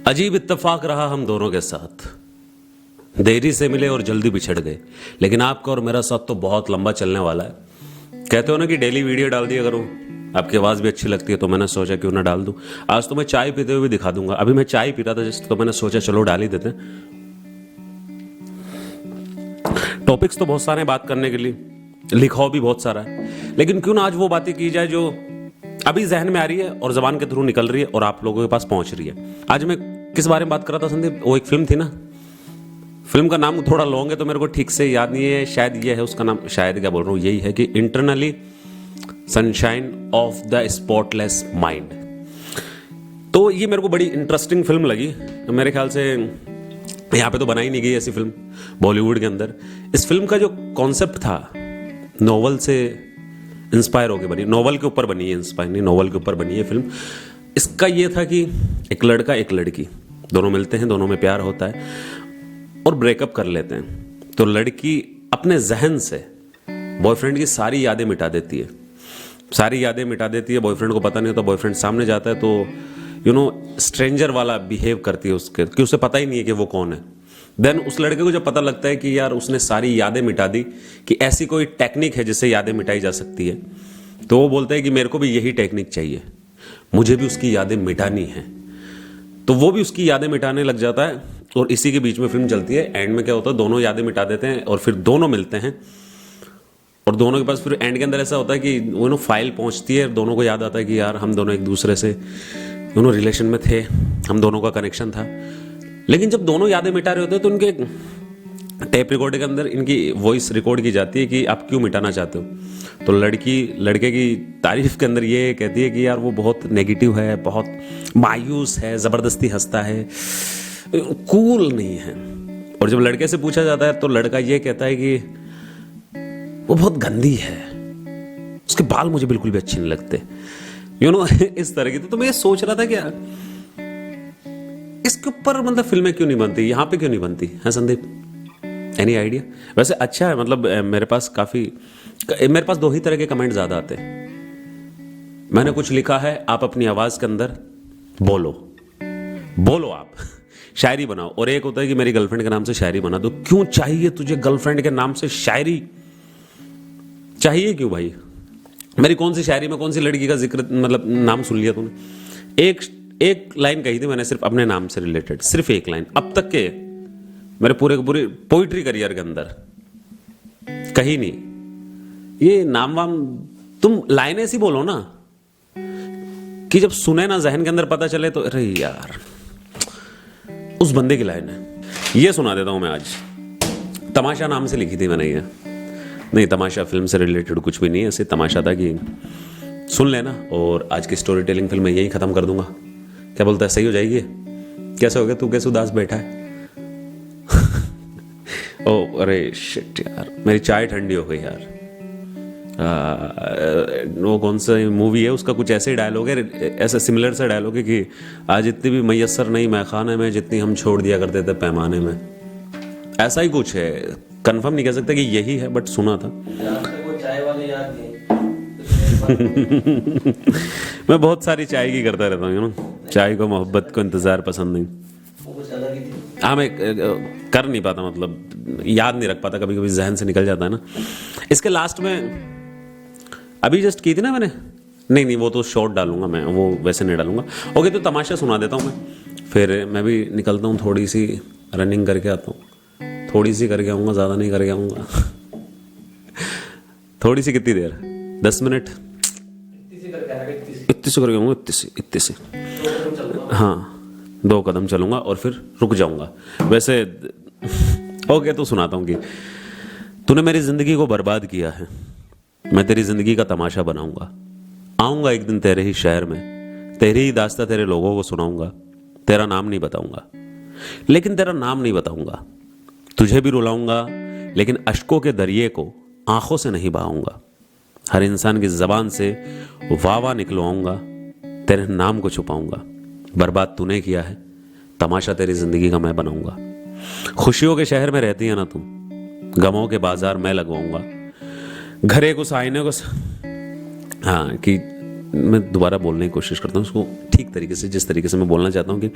अजीब इत्तेफाक रहा हम दोनों के साथ, देरी से मिले और जल्दी बिछड़ गए, लेकिन आपका और मेरा साथ तो बहुत लंबा चलने वाला है। कहते हो ना कि डेली वीडियो डाल दिया करो, आपकी आवाज़ भी अच्छी लगती है, तो मैंने सोचा क्यों ना डाल दूं। आज तो मैं चाय पीते हुए भी दिखा दूंगा। अभी मैं चाय पी रहा था जस्ट, तो मैंने सोचा चलो डाल ही देते हैं। टॉपिक्स तो बहुत सारे हैं बात करने के लिए, लिखाओ भी बहुत सारा है, लेकिन क्यों ना आज वो बातें की जाए जो अभी जहन में आ रही है और जबान के थ्रू निकल रही है और आप लोगों के पास पहुंच रही है। आज मैं किस बारे में बात कर रहा था संदीप? वो एक फिल्म थी ना, फिल्म का नाम थोड़ा लॉन्ग है तो मेरे को ठीक से याद नहीं है, शायद ये है उसका नाम, शायद क्या बोल रहा हूँ, यही है कि internally sunshine of the spotless mind. तो ये मेरे को बड़ी इंटरेस्टिंग फिल्म लगी। मेरे ख्याल से यहाँ पे तो बनाई नहीं गई ऐसी फिल्म बॉलीवुड के अंदर। इस फिल्म का जो कॉन्सेप्ट था नोवेल से इंस्पायर होकर बनी, नोवेल के ऊपर बनी है, इंस्पायर नहीं, नोवेल के ऊपर बनी है फिल्म। इसका ये था कि एक लड़का एक लड़की दोनों मिलते हैं, दोनों में प्यार होता है और ब्रेकअप कर लेते हैं। तो लड़की अपने जहन से बॉयफ्रेंड की सारी यादें मिटा देती है, सारी यादें मिटा देती है। बॉयफ्रेंड को पता नहीं होता, बॉयफ्रेंड सामने जाता है तो स्ट्रेंजर वाला बिहेव करती है उसके, कि उसे पता ही नहीं है कि वो कौन है। देन उस लड़के को जब पता लगता है कि यार उसने सारी यादें मिटा दी, कि ऐसी कोई टेक्निक है जिससे यादें मिटाई जा सकती है, तो वो बोलता है कि मेरे को भी यही टेक्निक चाहिए, मुझे भी उसकी यादें मिटानी है। तो वो भी उसकी यादें मिटाने लग जाता है और इसी के बीच में फिल्म चलती है। एंड में क्या होता है, दोनों यादें मिटा देते हैं और फिर दोनों मिलते हैं और दोनों के पास फिर एंड के अंदर ऐसा होता है कि वो फाइल पहुंचती है, दोनों को याद आता है कि यार हम दोनों एक दूसरे से रिलेशन में थे, हम दोनों का कनेक्शन था। लेकिन जब दोनों यादें मिटा रहे होते हैं तो उनके टेप रिकॉर्ड के अंदर इनकी वॉइस रिकॉर्ड की जाती है कि आप क्यों मिटाना चाहते हो। तो लड़की लड़के की तारीफ के अंदर ये कहती है कि यार वो बहुत नेगेटिव है, बहुत मायूस है, ज़बरदस्ती हंसता है, कूल नहीं है। और जब लड़के से पूछा जाता है तो लड़का ये कहता है कि वो बहुत गंदी है, उसके बाल मुझे बिल्कुल भी अच्छे नहीं लगते, इस तरह की। तो मैं ये सोच रहा था कि इसके ऊपर मतलब फिल्में क्यों नहीं बनती, यहाँ पे क्यों नहीं बनती है संदीप? Any idea? वैसे अच्छा है, मतलब मेरे पास दो ही तरह के कमेंट ज्यादा आते हैं। मैंने कुछ लिखा है, आप अपनी आवाज के अंदर बोलो आप शायरी बनाओ। और एक होता है कि मेरी गर्लफ्रेंड के नाम से शायरी बना दो। क्यों चाहिए तुझे गर्लफ्रेंड के नाम से शायरी? चाहिए क्यों भाई? मेरी कौन सी शायरी में कौन सी लड़की का जिक्र, मतलब नाम सुन लिया तूने? एक लाइन कही थी मैंने सिर्फ अपने नाम से रिलेटेड, सिर्फ एक लाइन। अब तक के मेरे पूरे पोइट्री करियर के अंदर कहीं नहीं। ये नाम वाम तुम लाइन ऐसी बोलो ना कि जब सुने ना जहन के अंदर पता चले तो अरे यार उस बंदे की लाइन है। ये सुना देता हूं मैं आज। तमाशा नाम से लिखी थी मैंने ये। नहीं, तमाशा फिल्म से रिलेटेड कुछ भी नहीं है, ऐसे तमाशा था कि सुन लेना। और आज की स्टोरी टेलिंग फिल्म मैं यही खत्म कर दूंगा। क्या बोलता है, सही हो जाएगी? कैसे हो गया तू, कैसे उदास बैठा है? ओ अरे शिट यार, मेरी चाय ठंडी हो गई यार। वो कौन सा मूवी है, उसका कुछ ऐसे ही डायलॉग है, ऐसा सिमिलर सा डायलॉग है कि आज इतनी भी मैसर नहीं मैखाने में जितनी हम छोड़ दिया करते थे पैमाने में। ऐसा ही कुछ है, कंफर्म नहीं कह सकता कि यही है, बट सुना था। वो चाय वाले याद नहीं मैं बहुत सारी चाय की करता रहता हूँ, चाय को, मोहब्बत को, इंतजार पसंद नहीं। हाँ, मैं कर नहीं पाता, मतलब याद नहीं रख पाता, कभी कभी जहन से निकल जाता है ना। इसके लास्ट में अभी जस्ट की थी ना मैंने, नहीं वो तो शॉर्ट डालूंगा मैं, वो वैसे नहीं डालूंगा। ओके, तो तमाशा सुना देता हूँ मैं, फिर मैं भी निकलता हूँ, थोड़ी सी रनिंग करके आता हूँ। थोड़ी सी करके आऊँगा, ज़्यादा नहीं करके आऊँगा। थोड़ी सी कितनी देर? 10 मिनट? इतनी सी करके आऊँगा, इतनी सी। हाँ, 2 कदम चलूंगा और फिर रुक जाऊंगा। वैसे ओके, तो सुनाता हूँ कि तूने मेरी जिंदगी को बर्बाद किया है, मैं तेरी जिंदगी का तमाशा बनाऊंगा। आऊंगा एक दिन तेरे ही शहर में, तेरी ही दास्तां तेरे लोगों को सुनाऊंगा। तेरा नाम नहीं बताऊंगा, लेकिन तेरा नाम नहीं बताऊंगा। तुझे भी रुलाऊंगा, लेकिन अश्कों के दरिए को आंखों से नहीं बहाऊंगा। हर इंसान की जबान से वाह वाह निकलवाऊंगा, तेरे नाम को छुपाऊंगा। बर्बाद तूने किया है, तमाशा तेरी जिंदगी का मैं बनाऊंगा। खुशियों के शहर में रहती है ना तुम, गमों के बाजार मैं लगवाऊंगा। घर एक उस आईने को कि मैं दोबारा बोलने की कोशिश करता हूँ उसको ठीक तरीके से, जिस तरीके से मैं बोलना चाहता हूँ कि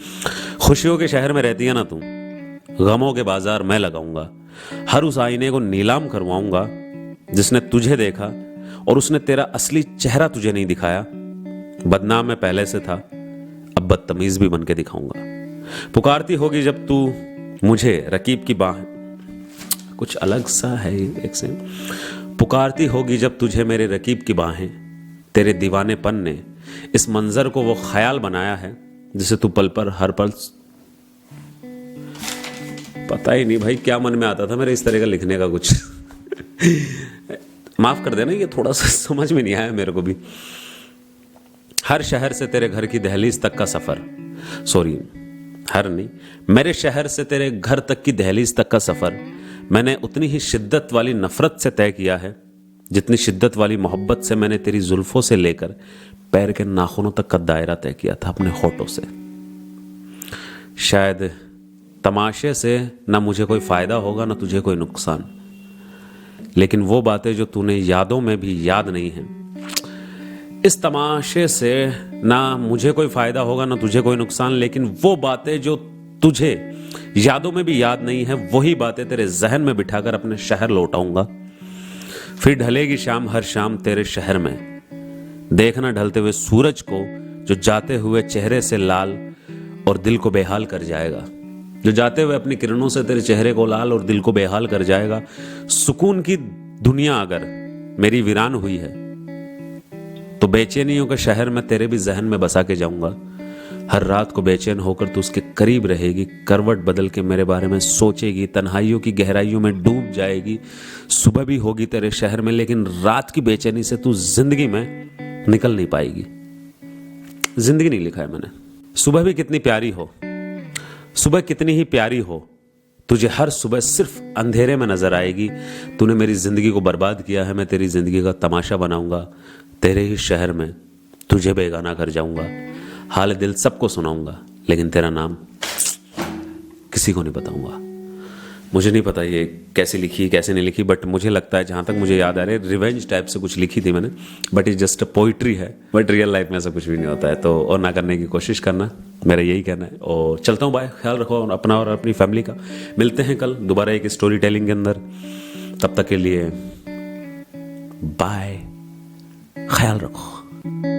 खुशियों के शहर में रहती है ना तू, गमों के बाजार मैं लगाऊंगा, हर उस आईने को नीलाम करवाऊंगा जिसने तुझे देखा और उसने तेरा असली चेहरा तुझे नहीं दिखाया। बदनाम मैं पहले से था, अब बदतमीज भी बन के दिखाऊंगा। पुकारती होगी जब तू मुझे रकीब की बाह, कुछ अलग सा है एक से। पुकारती होगी जब तुझे मेरे रकीब की बाहें, तेरे दीवानेपन ने इस मंजर को वो ख्याल बनाया है जिसे तू पल पर हर पल। पता ही नहीं भाई क्या मन में आता था मेरे इस तरह का लिखने का कुछ। माफ कर देना, ये थोड़ा सा समझ में नहीं आया मेरे को भी। हर शहर से तेरे घर की दहलीज तक का सफर, सॉरी हर नहीं, मेरे शहर से तेरे घर तक की दहलीज तक का सफर मैंने उतनी ही शिद्दत वाली नफरत से तय किया है जितनी शिद्दत वाली मोहब्बत से मैंने तेरी जुल्फों से लेकर पैर के नाखूनों तक का दायरा तय किया था अपने होठों से। शायद तमाशे से ना मुझे कोई फायदा होगा ना तुझे कोई नुकसान, लेकिन वो बातें जो तूने यादों में भी याद नहीं है, इस तमाशे से ना मुझे कोई फायदा होगा ना तुझे कोई नुकसान, लेकिन वो बातें जो तुझे यादों में भी याद नहीं है, वही बातें तेरे जहन में बिठाकर अपने शहर लौटाऊंगा। फिर ढलेगी शाम हर शाम तेरे शहर में, देखना ढलते हुए सूरज को जो जाते हुए चेहरे से लाल और दिल को बेहाल कर जाएगा, जो जाते हुए अपनी किरणों से तेरे चेहरे को लाल और दिल को बेहाल कर जाएगा। सुकून की दुनिया अगर मेरी वीरान हुई है तो बेचैनियों के शहर में तेरे भी जहन में बसा के जाऊंगा। हर रात को बेचैन होकर तू उसके करीब रहेगी, करवट बदल के मेरे बारे में सोचेगी, तन्हाइयों की गहराइयों में डूब जाएगी। सुबह भी होगी तेरे शहर में, लेकिन रात की बेचैनी से तू जिंदगी में निकल नहीं पाएगी। जिंदगी नहीं लिखा है मैंने। सुबह भी कितनी प्यारी हो, सुबह कितनी ही प्यारी हो, तुझे हर सुबह सिर्फ अंधेरे में नजर आएगी। तूने मेरी जिंदगी को बर्बाद किया है, मैं तेरी जिंदगी का तमाशा बनाऊंगा। तेरे ही शहर में तुझे बेगाना कर जाऊंगा, हाल दिल सबको सुनाऊंगा, लेकिन तेरा नाम किसी को नहीं बताऊंगा। मुझे नहीं पता ये कैसे लिखी कैसे नहीं लिखी, बट मुझे लगता है जहाँ तक मुझे याद आ रहा है रिवेंज टाइप से कुछ लिखी थी मैंने, but it just a poetry है। बट रियल लाइफ में ऐसा कुछ भी नहीं होता है, तो और ना करने की कोशिश करना, मेरा यही कहना है। और चलता हूँ, बाय, ख्याल रखो अपना और अपनी फैमिली का। मिलते हैं कल दोबारा एक स्टोरी टेलिंग के अंदर, तब तक के लिए बाय, ख्याल रखो।